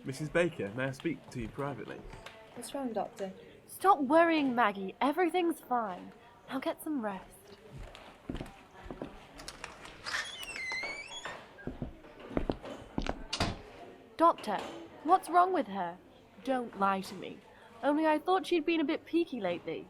Mrs. Baker, may I speak to you privately? What's wrong, Doctor? Stop worrying, Maggie. Everything's fine. Now get some rest. Doctor, what's wrong with her? Don't lie to me. Only I thought she'd been a bit peaky lately.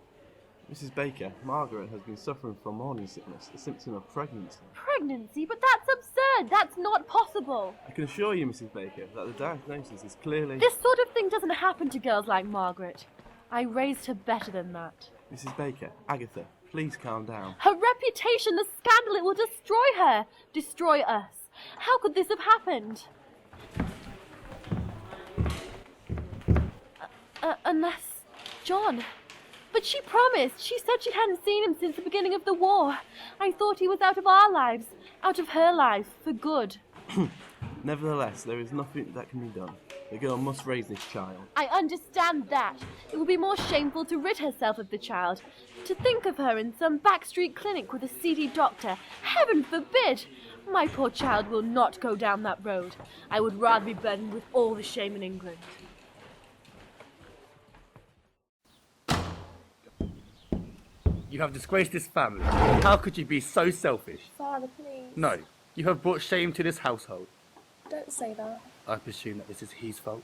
Mrs. Baker, Margaret has been suffering from morning sickness, a symptom of pregnancy. Pregnancy? But that's absurd! That's not possible! I can assure you, Mrs. Baker, that the diagnosis is clearly... This sort of thing doesn't happen to girls like Margaret. I raised her better than that. Mrs. Baker, Agatha, please calm down. Her reputation, the scandal, it will destroy her. Destroy us. How could this have happened? Unless... John... But she promised. She said she hadn't seen him since the beginning of the war. I thought he was out of our lives, out of her life, for good. Nevertheless, there is nothing that can be done. The girl must raise this child. I understand that. It would be more shameful to rid herself of the child. To think of her in some backstreet clinic with a seedy doctor. Heaven forbid! My poor child will not go down that road. I would rather be burdened with all the shame in England. You have disgraced this family. How could you be so selfish? Father, please. No, you have brought shame to this household. Don't say that. I presume that this is his fault.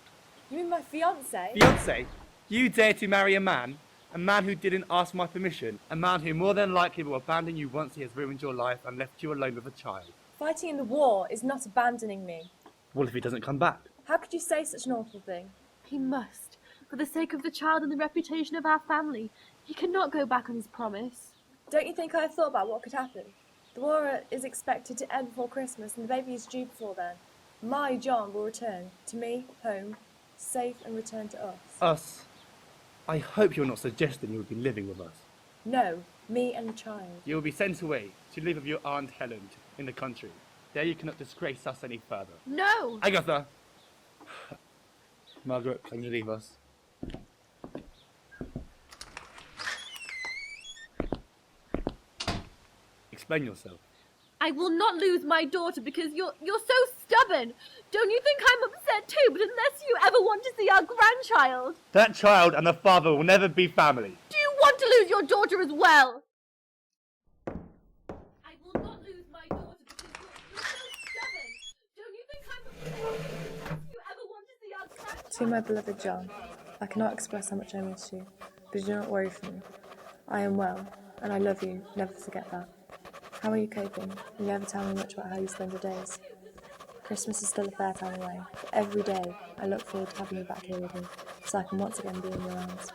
You mean my fiancé? Fiancé? You dare to marry a man who didn't ask my permission, a man who more than likely will abandon you once he has ruined your life and left you alone with a child. Fighting in the war is not abandoning me. What if he doesn't come back? How could you say such an awful thing? He must. For the sake of the child and the reputation of our family. He cannot go back on his promise. Don't you think I have thought about what could happen? The war is expected to end before Christmas and the baby is due before then. My John will return to me, home, safe and return to us. Us? I hope you're not suggesting you will be living with us. No, me and the child. You will be sent away to live with your Aunt Helen in the country. There you cannot disgrace us any further. No! Agatha! Margaret, can you leave us? Explain yourself. I will not lose my daughter because you're so stubborn. Don't you think I'm upset too? But unless you ever want to see our grandchild... That child and the father will never be family. Do you want to lose your daughter as well? I will not lose my daughter because you're so stubborn. Don't you think I'm upset unless you ever want to see our grandchild? To my beloved John, I cannot express how much I miss you, but do not worry for me. I am well, and I love you, never forget that. How are you coping? You never tell me much about how you spend your days. Christmas is still a fair time away, but every day I look forward to having you back here with me, so I can once again be in your arms.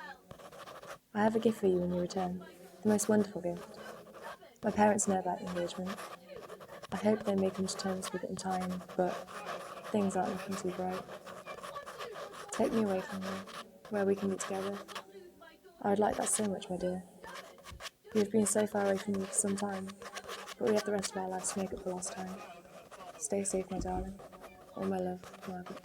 I have a gift for you when you return, the most wonderful gift. My parents know about the engagement. I hope they may come to terms with it in time, but things aren't looking too bright. Take me away from here, where we can be together. I would like that so much, my dear. We have been so far away from you for some time, but we have the rest of our lives to make up for lost time. Stay safe, my darling. All my love, Margaret.